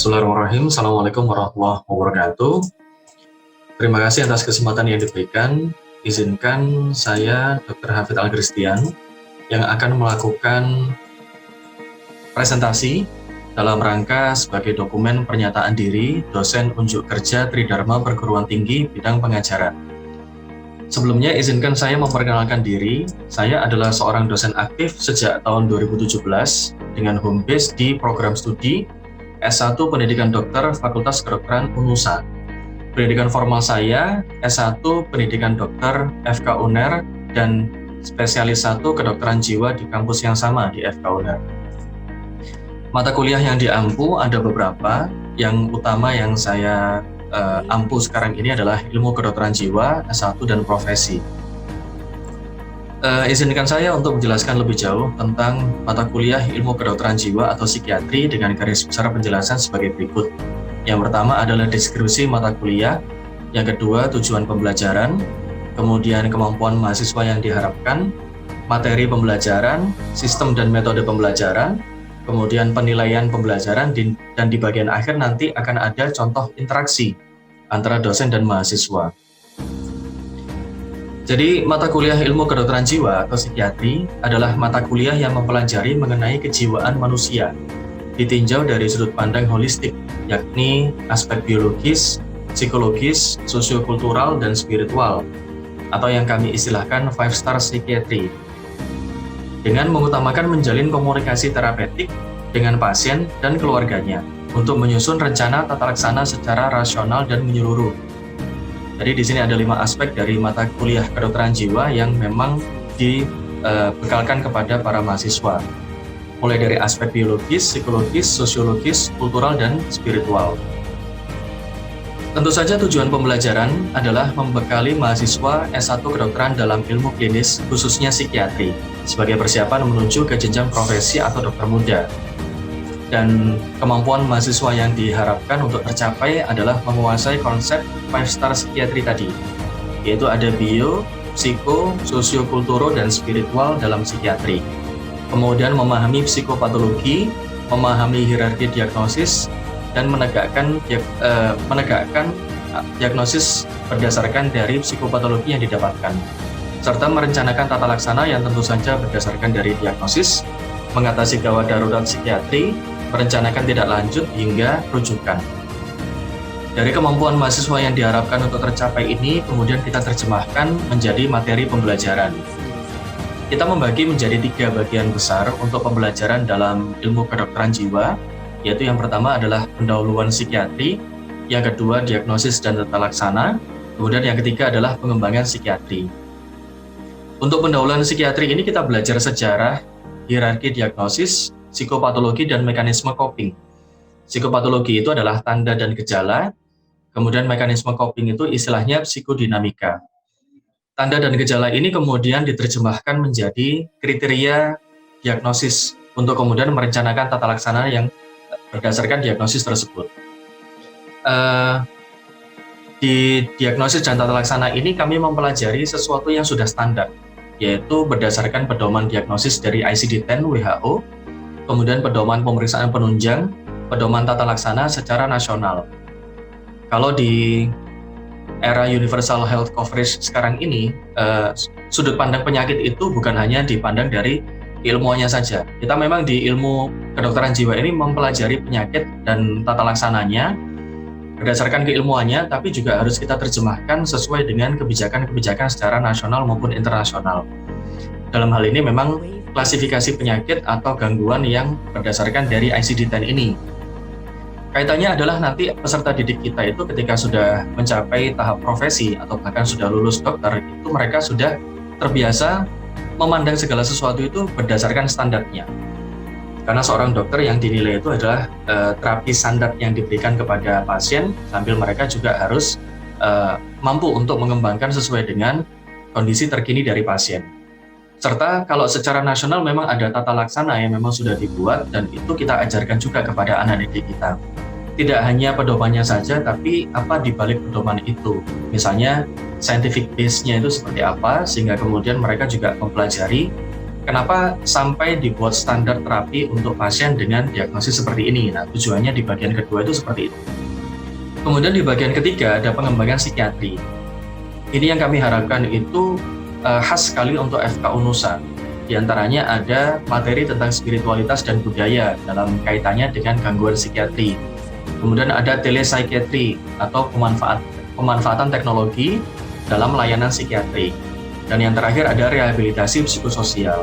Bismillahirrahmanirrahim. Assalamualaikum warahmatullahi wabarakatuh. Terima kasih atas kesempatan yang diberikan. Izinkan saya, Dr. Hafid Al-Christian, yang akan melakukan presentasi dalam rangka sebagai dokumen pernyataan diri dosen unjuk kerja Tridharma Perguruan Tinggi bidang pengajaran. Sebelumnya, izinkan saya memperkenalkan diri. Saya adalah seorang dosen aktif sejak tahun 2017 dengan home base di program studi S1 Pendidikan Dokter Fakultas Kedokteran UNUSA. Pendidikan formal saya S1 Pendidikan Dokter FK UNER dan spesialis 1 Kedokteran Jiwa di kampus yang sama di FK UNER. Mata kuliah yang diampu ada beberapa. Yang utama yang saya ampu sekarang ini adalah Ilmu Kedokteran Jiwa, S1 dan Profesi. Izinkan saya untuk menjelaskan lebih jauh tentang mata kuliah Ilmu Kedokteran Jiwa atau Psikiatri dengan garis besar penjelasan sebagai berikut. Yang pertama adalah deskripsi mata kuliah, yang kedua tujuan pembelajaran, kemudian kemampuan mahasiswa yang diharapkan, materi pembelajaran, sistem dan metode pembelajaran, kemudian penilaian pembelajaran, dan di bagian akhir nanti akan ada contoh interaksi antara dosen dan mahasiswa. Jadi, mata kuliah Ilmu Kedokteran Jiwa atau Psikiatri adalah mata kuliah yang mempelajari mengenai kejiwaan manusia, ditinjau dari sudut pandang holistik, yakni aspek biologis, psikologis, sosiokultural, dan spiritual, atau yang kami istilahkan 5-star psychiatry, dengan mengutamakan menjalin komunikasi terapeutik dengan pasien dan keluarganya untuk menyusun rencana tata laksana secara rasional dan menyeluruh. Jadi di sini ada 5 aspek dari mata kuliah kedokteran jiwa yang memang dibekalkan kepada para mahasiswa. Mulai dari aspek biologis, psikologis, sosiologis, kultural, dan spiritual. Tentu saja tujuan pembelajaran adalah membekali mahasiswa S1 kedokteran dalam ilmu klinis, khususnya psikiatri, sebagai persiapan menuju ke jenjang profesi atau dokter muda. Dan kemampuan mahasiswa yang diharapkan untuk tercapai adalah menguasai konsep 5-star psychiatry tadi, yaitu ada bio, psiko, sosiokulturo, dan spiritual dalam psikiatri. Kemudian memahami psikopatologi, memahami hierarki diagnosis, dan menegakkan diagnosis berdasarkan dari psikopatologi yang didapatkan, serta merencanakan tata laksana yang tentu saja berdasarkan dari diagnosis, mengatasi gawat darurat psikiatri, merencanakan tindak lanjut hingga rujukan. Dari kemampuan mahasiswa yang diharapkan untuk tercapai ini, kemudian kita terjemahkan menjadi materi pembelajaran. Kita membagi menjadi 3 bagian besar untuk pembelajaran dalam ilmu kedokteran jiwa, yaitu yang pertama adalah pendahuluan psikiatri, yang kedua diagnosis dan tata laksana, kemudian yang ketiga adalah pengembangan psikiatri. Untuk pendahuluan psikiatri ini kita belajar sejarah, hierarki diagnosis, psikopatologi, dan mekanisme coping. Psikopatologi itu adalah tanda dan gejala, kemudian mekanisme coping itu istilahnya psikodinamika. Tanda dan gejala ini kemudian diterjemahkan menjadi kriteria diagnosis untuk kemudian merencanakan tata laksana yang berdasarkan diagnosis tersebut. Di diagnosis dan tata laksana ini kami mempelajari sesuatu yang sudah standar, yaitu berdasarkan pedoman diagnosis dari ICD-10 WHO, kemudian pedoman pemeriksaan penunjang, pedoman tata laksana secara nasional. Kalau di era universal health coverage sekarang ini, sudut pandang penyakit itu bukan hanya dipandang dari ilmuannya saja. Kita memang di ilmu kedokteran jiwa ini mempelajari penyakit dan tata laksananya berdasarkan keilmuannya, tapi juga harus kita terjemahkan sesuai dengan kebijakan-kebijakan secara nasional maupun internasional. Dalam hal ini memang klasifikasi penyakit atau gangguan yang berdasarkan dari ICD-10 ini. Kaitannya adalah nanti peserta didik kita itu ketika sudah mencapai tahap profesi atau bahkan sudah lulus dokter, itu mereka sudah terbiasa memandang segala sesuatu itu berdasarkan standarnya. Karena seorang dokter yang dinilai itu adalah terapi standar yang diberikan kepada pasien, sambil mereka juga harus mampu untuk mengembangkan sesuai dengan kondisi terkini dari pasien. Serta kalau secara nasional memang ada tata laksana yang memang sudah dibuat, dan itu kita ajarkan juga kepada anak didik kita. Tidak hanya pedomannya saja, tapi apa di balik pedoman itu. Misalnya scientific base-nya itu seperti apa, sehingga kemudian mereka juga mempelajari kenapa sampai dibuat standar terapi untuk pasien dengan diagnosis seperti ini? Nah, tujuannya di bagian kedua itu seperti itu. Kemudian di bagian ketiga ada pengembangan psikiatri. Ini yang kami harapkan itu khas sekali untuk FK Unusa. Di antaranya ada materi tentang spiritualitas dan budaya dalam kaitannya dengan gangguan psikiatri. Kemudian ada telepsikiatri atau pemanfaatan teknologi dalam layanan psikiatri. Dan yang terakhir ada rehabilitasi psikososial.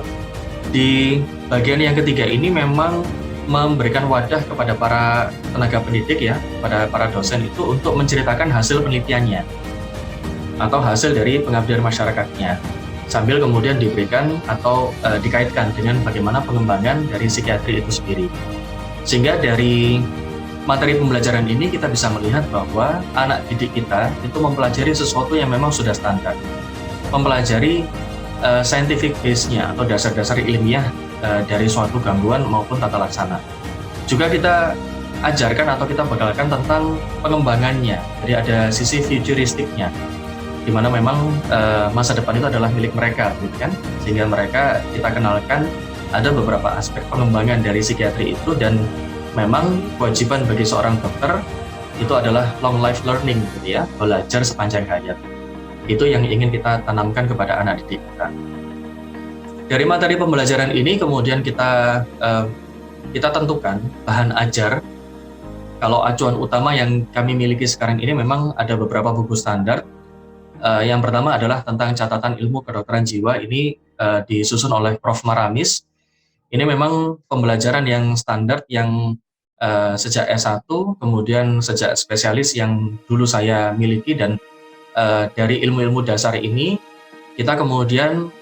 Di bagian yang ketiga ini memang memberikan wadah kepada para tenaga pendidik ya, pada para dosen itu untuk menceritakan hasil penelitiannya atau hasil dari pengabdian masyarakatnya, sambil kemudian diberikan atau dikaitkan dengan bagaimana pengembangan dari psikiatri itu sendiri. Sehingga dari materi pembelajaran ini kita bisa melihat bahwa anak didik kita itu mempelajari sesuatu yang memang sudah standar, mempelajari scientific base-nya atau dasar-dasar ilmiah dari suatu gangguan maupun tata laksana. Juga kita ajarkan atau kita bekalkan tentang pengembangannya, jadi ada sisi futuristiknya, di mana memang masa depan itu adalah milik mereka, gitu kan? Sehingga mereka kita kenalkan ada beberapa aspek pengembangan dari psikiatri itu, dan memang kewajiban bagi seorang dokter itu adalah long life learning, gitu ya, belajar sepanjang hayat. Itu yang ingin kita tanamkan kepada anak didik kita. Dari materi pembelajaran ini kemudian kita tentukan bahan ajar. Kalau acuan utama yang kami miliki sekarang ini memang ada beberapa buku standar. Yang pertama adalah tentang catatan ilmu kedokteran jiwa, ini disusun oleh Prof. Maramis. Ini memang pembelajaran yang standar yang sejak S1, kemudian sejak spesialis yang dulu saya miliki, dan dari ilmu-ilmu dasar ini kita kemudian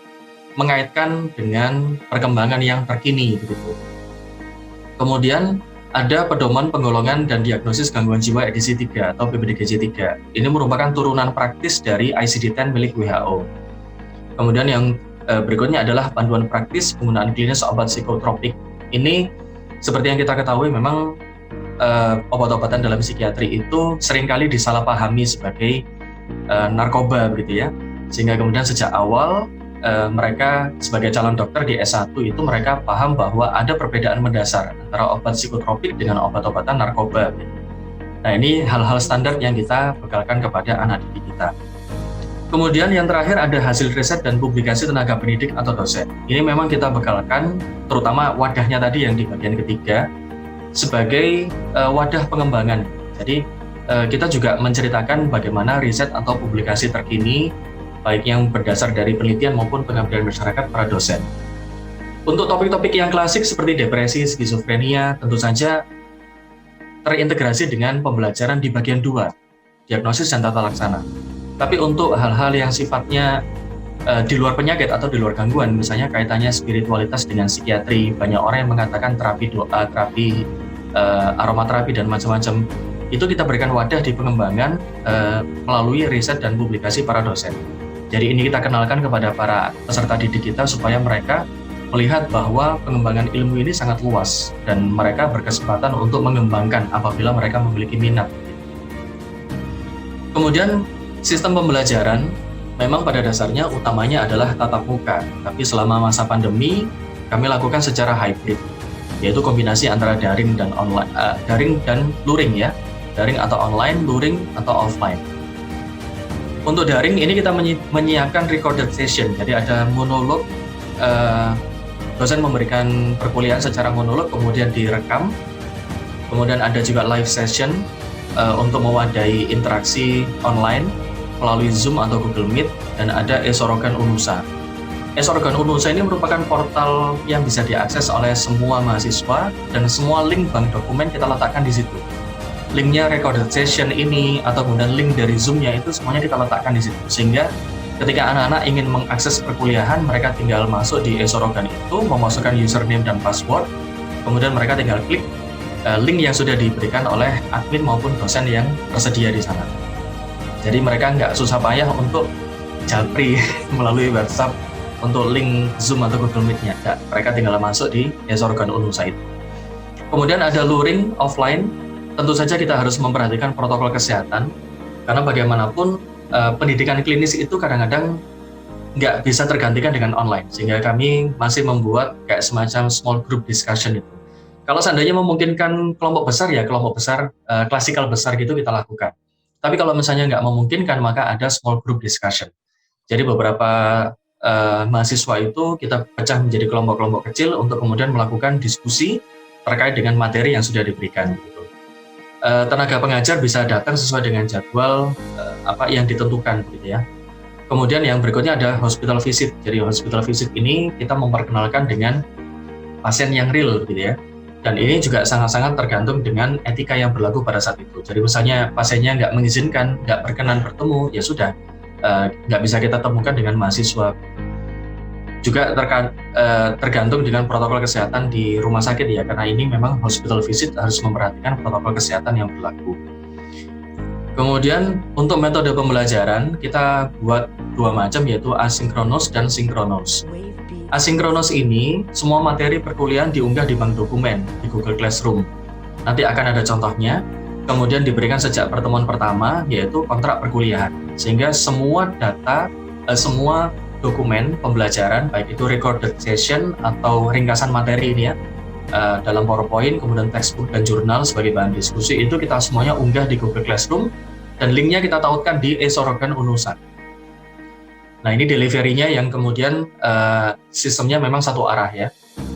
mengaitkan dengan perkembangan yang terkini begitu. Kemudian ada pedoman penggolongan dan diagnosis gangguan jiwa edisi 3 atau PPDGJ 3. Ini merupakan turunan praktis dari ICD-10 milik WHO. Kemudian yang berikutnya adalah panduan praktis penggunaan klinis obat psikotropik. Ini seperti yang kita ketahui memang obat-obatan dalam psikiatri itu seringkali disalahpahami sebagai narkoba begitu ya. Sehingga kemudian sejak awal mereka sebagai calon dokter di S1 itu mereka paham bahwa ada perbedaan mendasar antara obat psikotropik dengan obat-obatan narkoba. Nah, ini hal-hal standar yang kita bekalkan kepada anak didik kita. Kemudian yang terakhir ada hasil riset dan publikasi tenaga pendidik atau dosen. Ini memang kita bekalkan terutama wadahnya tadi yang di bagian ketiga sebagai wadah pengembangan. Jadi kita juga menceritakan bagaimana riset atau publikasi terkini baik yang berdasar dari penelitian maupun pengabdian masyarakat para dosen. Untuk topik-topik yang klasik seperti depresi, skizofrenia, tentu saja terintegrasi dengan pembelajaran di bagian 2, diagnosis dan tata laksana. Tapi untuk hal-hal yang sifatnya di luar penyakit atau di luar gangguan, misalnya kaitannya spiritualitas dengan psikiatri, banyak orang yang mengatakan terapi doa, terapi aromaterapi dan macam-macam, itu kita berikan wadah di pengembangan melalui riset dan publikasi para dosen. Jadi ini kita kenalkan kepada para peserta didik kita supaya mereka melihat bahwa pengembangan ilmu ini sangat luas dan mereka berkesempatan untuk mengembangkan apabila mereka memiliki minat. Kemudian sistem pembelajaran memang pada dasarnya utamanya adalah tatap muka, tapi selama masa pandemi kami lakukan secara hybrid, yaitu kombinasi antara daring dan online, daring dan luring ya, daring atau online, luring atau offline. Untuk daring ini kita menyiapkan recorded session, jadi ada monolog, dosen memberikan perkuliahan secara monolog kemudian direkam, kemudian ada juga live session untuk mewadahi interaksi online melalui Zoom atau Google Meet, dan ada e-Sorogan Unusa. E-Sorogan Unusa ini merupakan portal yang bisa diakses oleh semua mahasiswa dan semua link bank dokumen kita letakkan di situ. Linknya recorded session ini atau kemudian link dari Zoom-nya itu semuanya kita letakkan di situ, sehingga ketika anak-anak ingin mengakses perkuliahan mereka tinggal masuk di e-Sorogan itu, memasukkan username dan password, kemudian mereka tinggal klik link yang sudah diberikan oleh admin maupun dosen yang tersedia di sana. Jadi mereka nggak susah payah untuk japri melalui WhatsApp untuk link Zoom atau Google Meet-nya. Mereka tinggal masuk di e-Sorogan Unusa itu. Kemudian ada luring offline. Tentu saja kita harus memperhatikan protokol kesehatan, karena bagaimanapun pendidikan klinis itu kadang-kadang nggak bisa tergantikan dengan online, sehingga kami masih membuat kayak semacam small group discussion itu. Kalau seandainya memungkinkan kelompok besar, ya kelompok besar, klasikal besar gitu kita lakukan. Tapi kalau misalnya nggak memungkinkan, maka ada small group discussion. Jadi beberapa mahasiswa itu kita pecah menjadi kelompok-kelompok kecil untuk kemudian melakukan diskusi terkait dengan materi yang sudah diberikan. Gitu. Tenaga pengajar bisa datang sesuai dengan jadwal apa yang ditentukan, gitu ya. Kemudian yang berikutnya ada hospital visit. Jadi hospital visit ini kita memperkenalkan dengan pasien yang real, gitu ya. Dan ini juga sangat-sangat tergantung dengan etika yang berlaku pada saat itu. Jadi misalnya pasiennya nggak mengizinkan, nggak berkenan bertemu, ya sudah, nggak bisa kita temukan dengan mahasiswa. Juga tergantung dengan protokol kesehatan di rumah sakit ya, karena ini memang hospital visit harus memperhatikan protokol kesehatan yang berlaku. Kemudian untuk metode pembelajaran kita buat dua macam, yaitu asinkronus dan sinkronus. Asinkronus ini semua materi perkuliahan diunggah di bank dokumen di Google Classroom. Nanti akan ada contohnya, kemudian diberikan sejak pertemuan pertama, yaitu kontrak perkuliahan. Sehingga semua data, semua dokumen pembelajaran, baik itu recorded session atau ringkasan materi ini ya, dalam PowerPoint, kemudian textbook dan jurnal sebagai bahan diskusi, itu kita semuanya unggah di Google Classroom dan linknya kita tautkan di eSorogan Unusan. Nah ini delivery-nya yang kemudian sistemnya memang satu arah ya.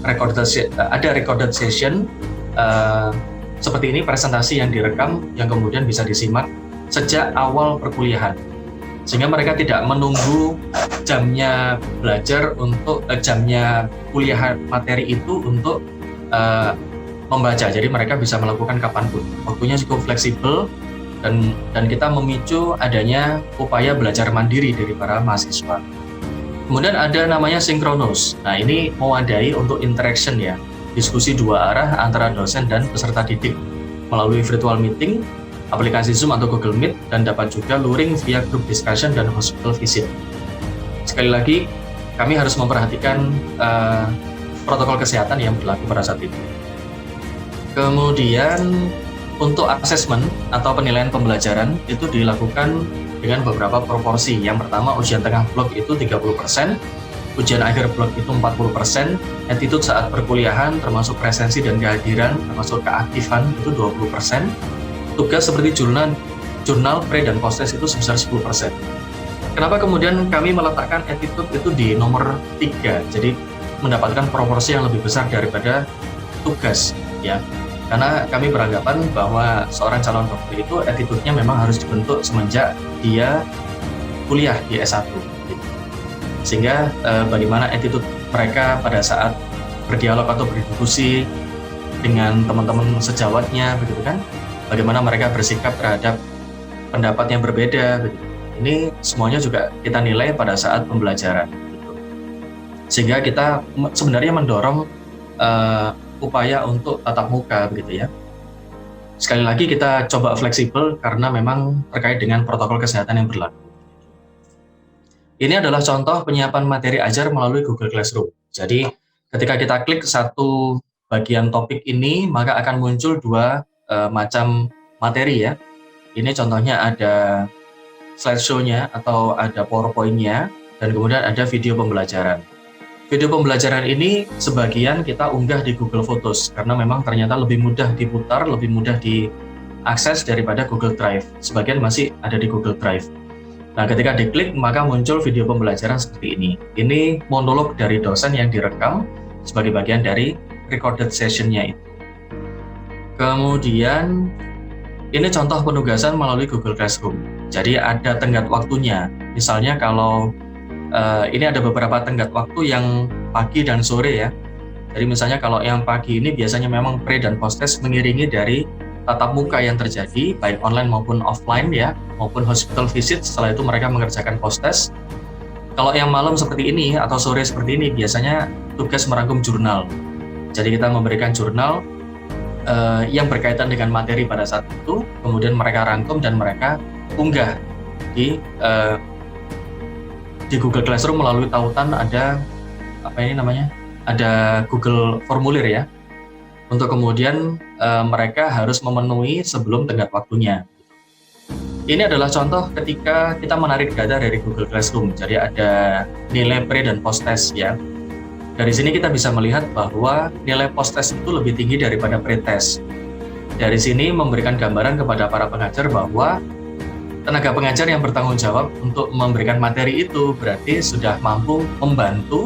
Ada recorded session seperti ini, presentasi yang direkam yang kemudian bisa disimak sejak awal perkuliahan. Sehingga mereka tidak menunggu jamnya belajar untuk jamnya kuliah materi itu untuk membaca. Jadi mereka bisa melakukan kapanpun. Waktunya cukup fleksibel dan kita memicu adanya upaya belajar mandiri dari para mahasiswa. Kemudian ada namanya sinkronus. Nah ini mewadai untuk interaction ya, diskusi dua arah antara dosen dan peserta didik melalui virtual meeting, aplikasi Zoom atau Google Meet, dan dapat juga luring via group discussion dan hospital visit. Sekali lagi, kami harus memperhatikan protokol kesehatan yang berlaku pada saat itu. Kemudian untuk assessment atau penilaian pembelajaran itu dilakukan dengan beberapa proporsi. Yang pertama, ujian tengah blok itu 30%, ujian akhir blok itu 40%, attitude saat perkuliahan termasuk presensi dan kehadiran, termasuk keaktifan itu 20%, tugas seperti jurnal, pre dan post test itu sebesar 10%. Kenapa kemudian kami meletakkan attitude itu di nomor 3, jadi mendapatkan proporsi yang lebih besar daripada tugas ya. Karena kami beranggapan bahwa seorang calon dokter itu attitude-nya memang harus dibentuk semenjak dia kuliah di S1. Sehingga bagaimana attitude mereka pada saat berdialog atau berdiskusi dengan teman-teman sejawatnya, begitu kan? Bagaimana mereka bersikap terhadap pendapat yang berbeda, begitu. Ini semuanya juga kita nilai pada saat pembelajaran. Gitu. Sehingga kita sebenarnya mendorong upaya untuk tatap muka, begitu ya. Sekali lagi kita coba fleksibel karena memang terkait dengan protokol kesehatan yang berlaku. Ini adalah contoh penyiapan materi ajar melalui Google Classroom. Jadi ketika kita klik satu bagian topik ini, maka akan muncul dua macam materi ya. Ini contohnya ada slideshow-nya atau ada PowerPoint-nya, dan kemudian ada video pembelajaran. Video pembelajaran ini sebagian kita unggah di Google Photos karena memang ternyata lebih mudah diputar, lebih mudah diakses daripada Google Drive. Sebagian masih ada di Google Drive. Nah, ketika diklik maka muncul video pembelajaran seperti ini. Ini monolog dari dosen yang direkam sebagai bagian dari recorded session-nya itu. Kemudian ini contoh penugasan melalui Google Classroom. Jadi ada tenggat waktunya. Misalnya kalau ini ada beberapa tenggat waktu yang pagi dan sore ya. Jadi misalnya kalau yang pagi ini biasanya memang pre dan post test mengiringi dari tatap muka yang terjadi baik online maupun offline ya, maupun hospital visit. Setelah itu mereka mengerjakan post test. Kalau yang malam seperti ini atau sore seperti ini biasanya tugas merangkum jurnal. Jadi kita memberikan jurnal yang berkaitan dengan materi pada saat itu, kemudian mereka rangkum dan mereka unggah di Google Classroom melalui tautan ada ada Google Formulir ya, untuk kemudian mereka harus memenuhi sebelum tenggat waktunya. Ini adalah contoh ketika kita menarik data dari Google Classroom. Jadi ada nilai pre dan post test ya. Dari sini kita bisa melihat bahwa nilai post test itu lebih tinggi daripada pre test. Dari sini memberikan gambaran kepada para pengajar bahwa tenaga pengajar yang bertanggung jawab untuk memberikan materi itu berarti sudah mampu membantu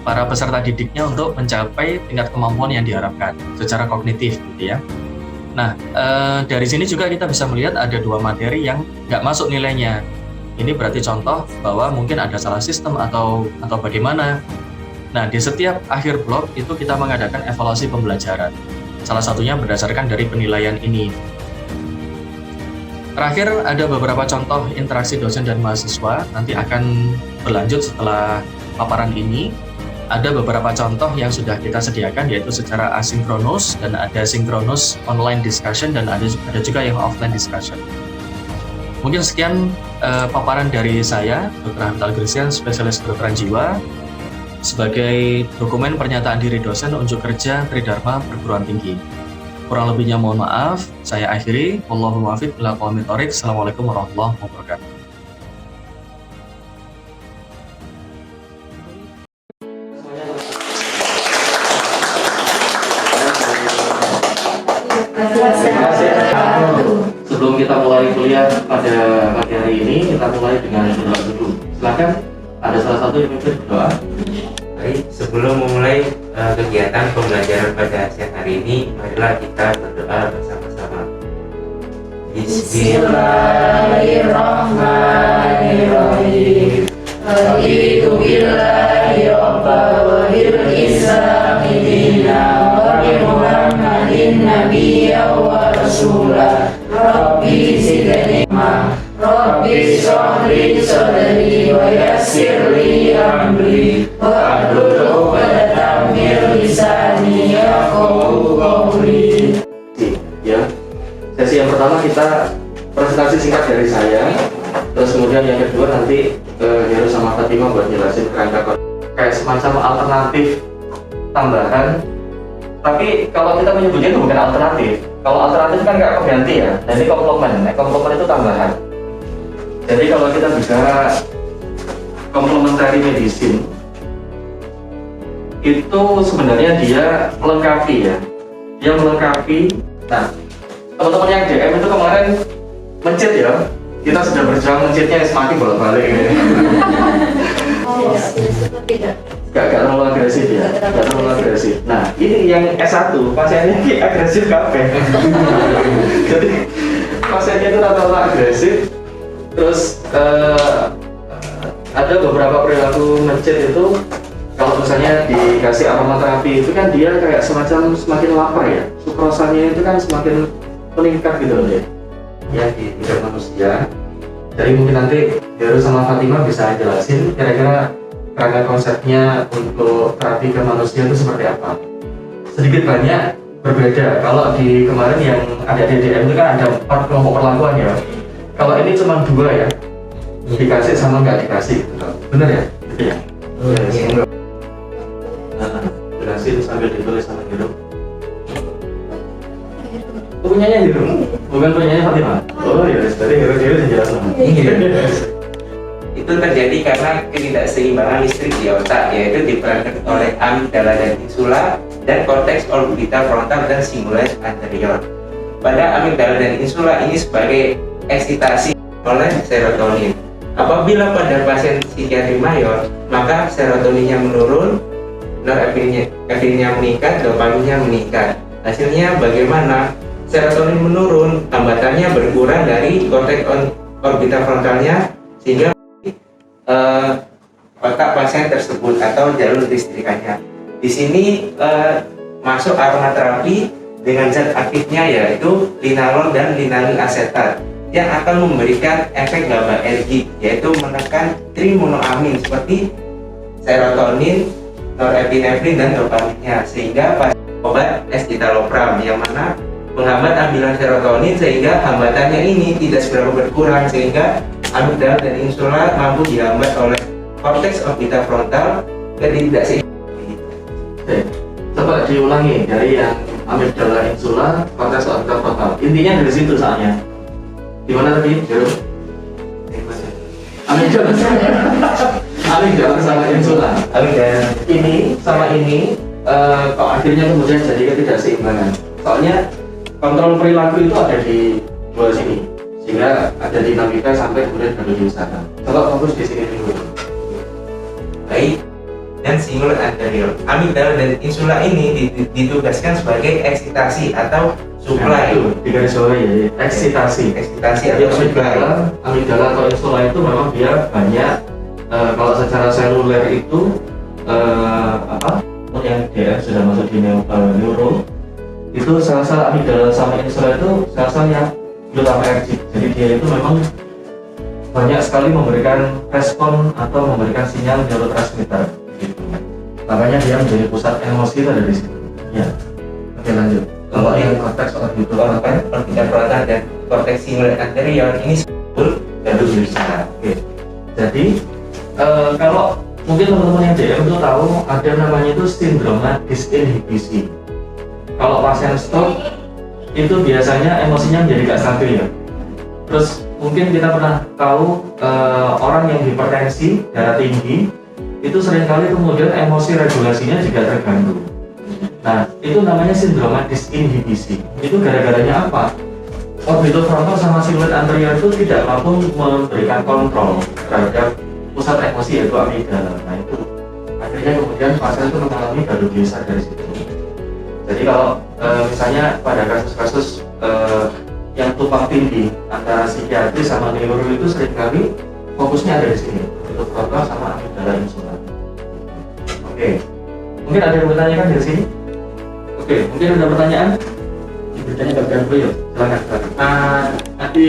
para peserta didiknya untuk mencapai tingkat kemampuan yang diharapkan secara kognitif gitu ya. Nah, dari sini juga kita bisa melihat ada 2 materi yang nggak masuk nilainya. Ini berarti contoh bahwa mungkin ada salah sistem atau bagaimana. Nah, di setiap akhir blok itu kita mengadakan evaluasi pembelajaran. Salah satunya berdasarkan dari penilaian ini. Terakhir, ada beberapa contoh interaksi dosen dan mahasiswa. Nanti akan berlanjut setelah paparan ini. Ada beberapa contoh yang sudah kita sediakan, yaitu secara asinkronus dan ada sinkronus online discussion dan ada juga yang offline discussion. Mungkin sekian paparan dari saya, Dr. Hamid Al-Grisian, spesialis kedokteran jiwa, sebagai dokumen pernyataan diri dosen unjuk kerja Tridharma Perguruan Tinggi. Kurang lebihnya mohon maaf, saya akhiri. Wallahul muwaffiq ila aqwamit thoriq. Assalamualaikum warahmatullahi wabarakatuh. Sebelum kita mulai kuliah pada pagi hari ini, kita mulai dengan berdoa dulu. Silakan, ada salah satu yang memimpin berdoa. Baik, sebelum memulai kegiatan pembelajaran pada siang hari ini, marilah kita berdoa bersama-sama. Bismillahirrahmanirrahim. Raditu billahi rabban wa bil islami dinan wa bi Muhammadin nabiyyan wa rasulan. Rabbi zidni ilma, Rabbi shrah li sadri wa yassir li amri wahlul 'uqdatam min lisani yafqahu qawli. Ya, sesi yang pertama kita presentasi singkat dari saya, terus kemudian yang kedua nanti Heru sama Fatima buat jelasin kerangka kayak semacam alternatif tambahan. Tapi kalau kita menyebutnya itu bukan alternatif. Kalau alternatif kan nggak pengganti ya, dan ini komplement. Komplement itu tambahan. Jadi kalau kita bicara complementary medicine, itu sebenarnya dia melengkapi ya. Dia melengkapi. Nah, teman-teman yang DM itu kemarin mencet ya. Kita sudah berjuang mencetnya semakin bolak-balik ini. Gak terlalu agresif ya, gak terlalu agresif. Nah, ini yang S1, pasiennya ini agresif kabeh. Jadi pasiennya itu rata-rata agresif. Terus ada beberapa perilaku mencet itu, kalau misalnya dikasih aromaterapi itu kan dia kayak semacam semakin lapar ya, sukrosanya itu kan semakin meningkat gitu loh ya. Ya di tingkat manusia. Jadi mungkin nanti Heru sama Fatima bisa jelasin kira-kira kerangka konsepnya untuk terapi ke manusia itu seperti apa. Sedikit banyak berbeda. Kalau di kemarin yang ada di DM itu kan ada 4 kelompok perlakuan ya. Kalau ini cuma 2 ya, dikasih sama nggak dikasih gitu. Bener ya? Gitu ya? Semoga jelasin sambil ditulis sama Heru. Punyanya Heru, bukan punyanya Fatima. Oh ya, tadi Heru jelaskan. Itu terjadi karena ketidakseimbangan listrik di otak, yaitu diperankan oleh amigdala dan insula dan korteks orbital frontal dan singulus anterior. Pada amigdala dan insula ini sebagai eksitasi oleh serotonin. Apabila pada pasien psikiatri mayor, maka serotoninnya menurun, norepinefrinnya meningkat, dopaminnya meningkat. Hasilnya bagaimana? Serotonin menurun, hambatannya berkurang dari korteks orbital frontalnya sehingga otak pasien tersebut atau jalur listrikannya. Di sini masuk aromaterapi dengan zat aktifnya yaitu linalol dan linalil asetat yang akan memberikan efek GABAergik, yaitu menekan trimonoamin seperti serotonin, norepinefrin dan dopaminnya, sehingga obat escitalopram yang mana menghambat ambilan serotonin sehingga hambatannya ini tidak seberapa berkurang, sehingga amigdala dan insula mampu dihambat oleh korteks orbital frontal dan tidak seimbang. Coba diulangi dari yang amigdala, insula, korteks orbital frontal. Intinya dari situ soalnya. Gimana tadi, Jero? Amigdala sama insula. Ini sama ini kok akhirnya kemudian jadi ketidakseimbangan. Soalnya kontrol perilaku itu ada di dua sini, sehingga ada dinamika sampai kemudian baru di sana. Coba fokus di sini dulu. Baik. Dan singular anterior. Amigdala dan insula ini ditugaskan sebagai eksitasi atau supply. Di garis bawah ya, eksitasi. Eksitasi atau supply. Amigdala atau insula itu memang dia banyak kalau secara seluler itu yang dia sudah masuk di neuro itu sel-sel amigdala sama insula itu sel-sel yang glutamergic. Jadi dia itu memang banyak sekali memberikan respon atau memberikan sinyal neurotransmitter. Gitu. Makanya dia menjadi pusat emosi ada di situ. Ya. Oke, lanjut. Kalau yang konteks orbital frontal dan korteks singular anterior ini baru bisa. Oke. Jadi kalau mungkin teman-teman yang DM itu tahu ada namanya itu sindroma disinhibisi. Kalau pasien stroke itu biasanya emosinya menjadi gak stabil ya. Terus mungkin kita pernah tahu orang yang hipertensi, darah tinggi itu seringkali kemudian emosi regulasinya juga terganggu. Nah, itu namanya sindroma disinhibisi. Itu gara-garanya apa? Orbitofrontal sama sinusoid anterior itu tidak mampu memberikan kontrol terhadap pusat emosi yaitu amigdala. Nah, itu akhirnya kemudian pasien itu mengalami baru biasa dari situ. Jadi kalau misalnya pada kasus-kasus yang tumpang tindih antara psikiatri sama neuro itu seringkali fokusnya ada di sini, orbitofrontal sama amigdala insula. Oke, mungkin ada yang bertanya dari sini? Oke, mungkin ada pertanyaan? Bertanya dokter dulu yuk, silakan. Nanti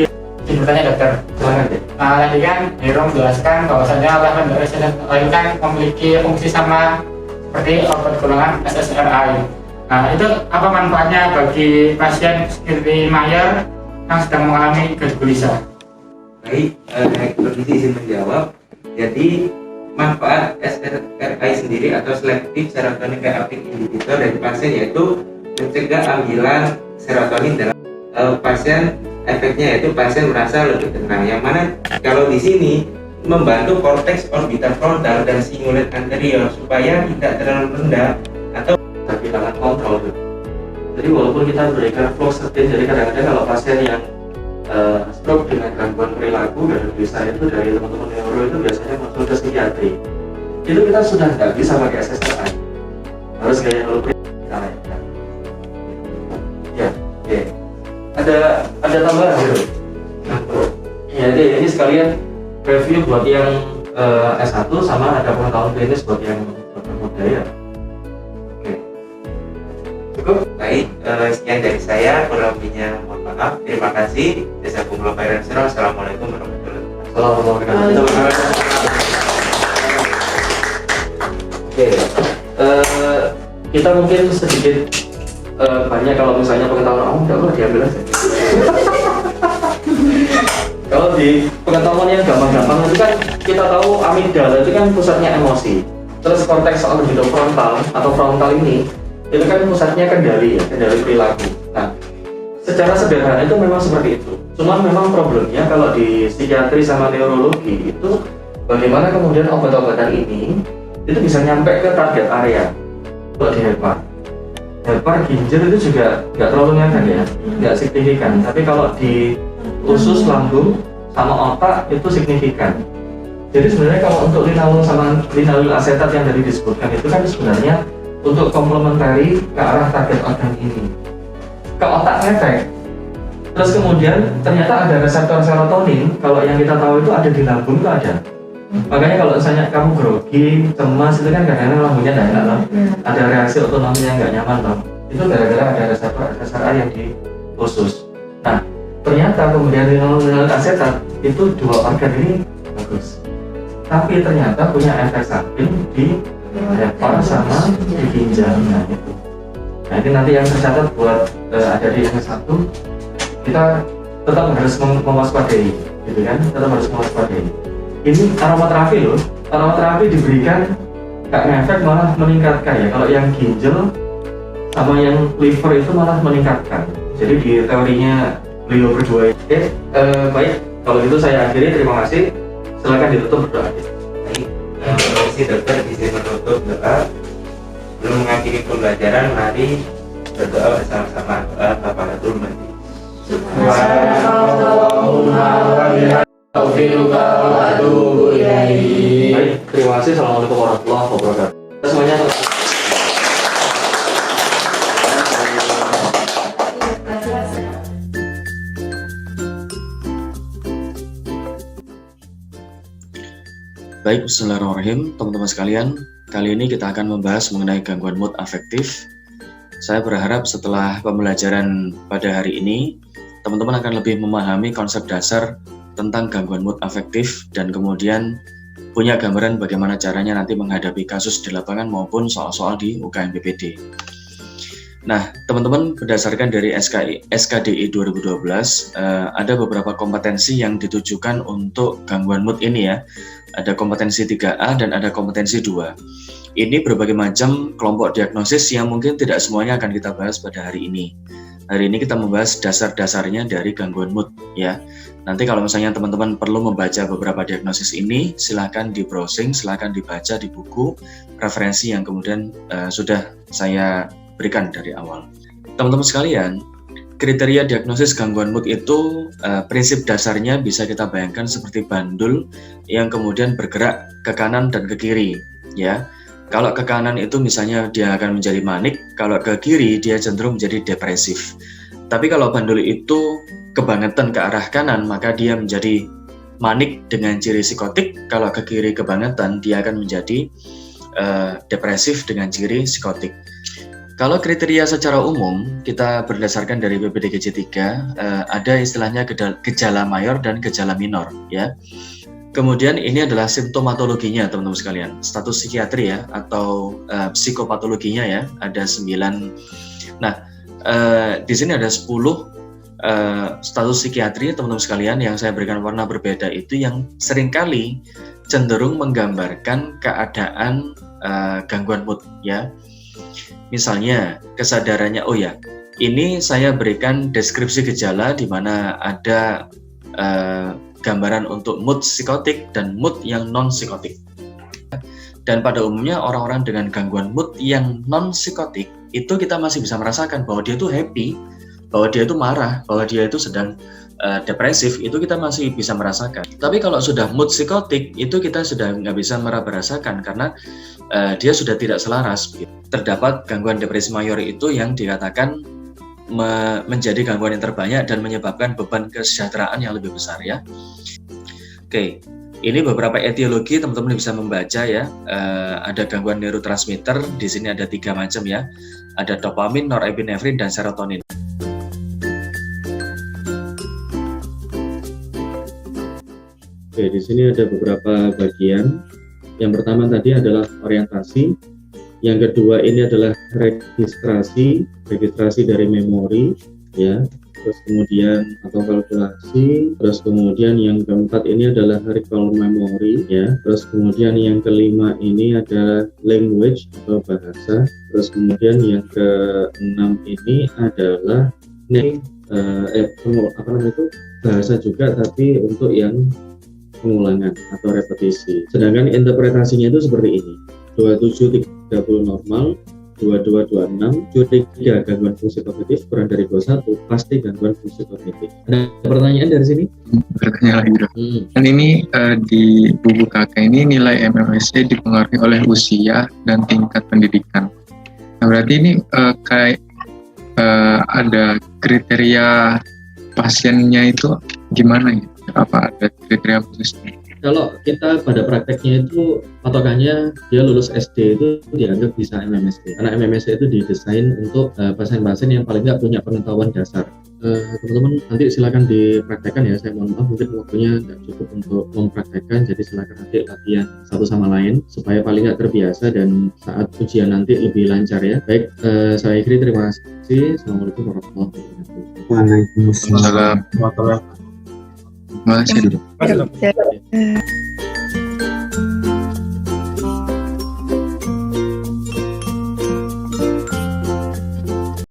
bertanya dokter. Silakan deh. Tadi kan Hero menjelaskan bahwasanya level resonans lain kan memiliki fungsi sama seperti obat golongan SSRI. Nah, itu apa manfaatnya bagi pasien seperti Mayer yang sedang mengalami gelisah? Baik, Ekspedisi izin menjawab. Jadi manfaat SSRI sendiri atau selective serotonin reuptake inhibitor dari pasien yaitu mencegah ambilan serotonin dalam pasien. Efeknya yaitu pasien merasa lebih tenang. Yang mana kalau di sini membantu korteks orbital frontal dan singular anterior supaya tidak terlalu rendah atau kehilangan kontrol. Jadi walaupun kita berikan fluoxetine, jadi kadang-kadang kalau pasien yang stroke dengan gangguan perilaku dan bisa itu dari teman-teman neuro itu biasanya masuk ke psikiatri. Itu kita sudah nggak bisa pakai SSRI, harus gaya neuro kita lainkan. Ya, oke. Ada tambahan gitu. Ya, jadi ini sekalian review buat yang S1 sama ada pengetahuan klinis buat yang muda ya. Oke. Cukup? baik. Sekian dari saya, kurang lebihnya mohon maaf. Terima kasih. Jazakumullah khairan. Assalamualaikum warahmatullahi wabarakatuh. Oke, kita mungkin sedikit banyak kalau misalnya pengetahuan nggak boleh diambil aja. Kalau di pengetahuan yang gampang-gampang itu kan kita tahu amigdala itu kan pusatnya emosi. Terus konteks orbitofrontal atau frontal ini itu kan pusatnya kendali ya, kendali perilaku. Nah, secara sederhana itu memang seperti itu. Cuman memang problemnya kalau di psikiatri sama neurologi itu bagaimana kemudian obat-obatan ini itu bisa nyampe ke target area. Kalau di hepar ginjal itu juga nggak terlalu ngefek ya, nggak signifikan. Tapi kalau di usus lambung sama otak itu signifikan. Jadi sebenarnya kalau untuk linalol sama linalol asetat yang tadi disebutkan itu kan sebenarnya untuk komplementari ke arah target organ ini. Ke otak ngefek. Terus kemudian ternyata ada reseptor serotonin. Kalau yang kita tahu itu ada di lambung itu ada. Makanya kalau misalnya kamu grogi, cemas itu kan kadang-kadang lambungnya nggak enak loh. Ada reaksi otonomi yang nggak nyaman loh. Itu gara-gara ada reseptor SSRI yang di usus. Nah, ternyata kemudian linalol asetat itu dua organ ini bagus. Tapi ternyata punya efek samping di hepar sama di ginjal. Nah itu. Nah ini nanti yang tercatat buat ada di yang satu, kita tetap harus mewaspadai, gitu kan? Tetap harus mewaspadai. Ini aromaterapi loh. Aromaterapi diberikan nggak ngefek malah meningkatkan ya. Kalau yang ginjal sama yang liver itu malah meningkatkan. Jadi di teorinya beliau berdua. Oke, baik. Kalau gitu saya akhiri. Terima kasih. Silakan ditutup berdoa. Baik, si dokter izin menutup doa. Sebelum mengakhiri pembelajaran, mari berdoa bersama-sama. Doa kafaratul majlis. Baik, terima kasih. Assalamualaikum warahmatullahi wabarakatuh. Semuanya. Baik, bismillahirrahmanirrahim, teman-teman sekalian. Kali ini kita akan membahas mengenai gangguan mood afektif. Saya berharap setelah pembelajaran pada hari ini, teman-teman akan lebih memahami konsep dasar tentang gangguan mood afektif dan kemudian punya gambaran bagaimana caranya nanti menghadapi kasus di lapangan maupun soal-soal di UKM PPD. Nah, teman-teman, berdasarkan dari SKDI 2012, ada beberapa kompetensi yang ditujukan untuk gangguan mood ini ya. Ada kompetensi 3A dan ada kompetensi 2. Ini berbagai macam kelompok diagnosis yang mungkin tidak semuanya akan kita bahas pada hari ini. Hari ini kita membahas dasar-dasarnya dari gangguan mood ya. Nanti kalau misalnya teman-teman perlu membaca beberapa diagnosis ini, silakan di browsing, silakan dibaca di buku referensi yang kemudian sudah saya berikan dari awal. Teman-teman sekalian, kriteria diagnosis gangguan mood itu prinsip dasarnya bisa kita bayangkan seperti bandul yang kemudian bergerak ke kanan dan ke kiri ya. Kalau ke kanan itu misalnya dia akan menjadi manik, kalau ke kiri dia cenderung menjadi depresif. Tapi kalau bandul itu kebangetan ke arah kanan, maka dia menjadi manik dengan ciri psikotik. Kalau ke kiri kebangetan, dia akan menjadi depresif dengan ciri psikotik. Kalau kriteria secara umum, kita berdasarkan dari PPDGJ 3, ada istilahnya gejala mayor dan gejala minor ya. Kemudian ini adalah simptomatologinya teman-teman sekalian, status psikiatri ya, atau psikopatologinya ya, ada 9. Nah, di sini ada 10 status psikiatri teman-teman sekalian yang saya berikan warna berbeda itu yang seringkali cenderung menggambarkan keadaan gangguan mood ya. Misalnya kesadarannya, oh ya, ini saya berikan deskripsi gejala di mana ada gambaran untuk mood psikotik dan mood yang non psikotik. Dan pada umumnya orang-orang dengan gangguan mood yang non psikotik itu kita masih bisa merasakan bahwa dia itu happy, bahwa dia itu marah, bahwa dia itu sedang depresif, itu kita masih bisa merasakan. Tapi kalau sudah mood psikotik itu kita sudah nggak bisa merasakan karena dia sudah tidak selaras. Terdapat gangguan depresi mayor itu yang dikatakan menjadi gangguan yang terbanyak dan menyebabkan beban kesejahteraan yang lebih besar ya. Oke, ini beberapa etiologi teman-teman bisa membaca ya. Ada gangguan neurotransmitter, di sini ada 3 macam ya. Ada dopamin, norepinefrin, dan serotonin. Oke, di sini ada beberapa bagian. Yang pertama tadi adalah orientasi. Yang kedua ini adalah registrasi dari memori ya. Terus kemudian atau kalkulasi. Terus kemudian yang keempat ini adalah recall memory ya. Terus kemudian yang kelima ini adalah language atau bahasa. Terus kemudian yang keenam ini adalah bahasa juga tapi untuk yang pengulangan atau repetisi. Sedangkan interpretasinya itu seperti ini. 27-30 normal, 22-26, curiga gangguan fungsi kognitif, kurang dari 21, pasti gangguan fungsi kognitif. Ada pertanyaan dari sini? Bertanya lagi dok. Dan ini di buku kakak ini nilai MMSE dipengaruhi oleh usia dan tingkat pendidikan. Nah berarti ini kayak ada kriteria pasiennya itu gimana ya? Apa ada kriteria khususnya? Kalau kita pada prakteknya itu patokannya dia lulus SD itu dianggap bisa MMSE karena MMSE itu didesain untuk pasien-pasien yang paling nggak punya pengetahuan dasar. Teman-teman nanti silakan dipraktekkan ya, saya mohon maaf mungkin waktunya nggak cukup untuk mempraktekkan, jadi silakan nanti latihan satu sama lain supaya paling nggak terbiasa dan saat ujian nanti lebih lancar ya. Baik, saya akhiri, terima kasih. Assalamualaikum warahmatullahi wabarakatuh. Waalaikumsalam warahmatullahi wabarakatuh. Terima kasih.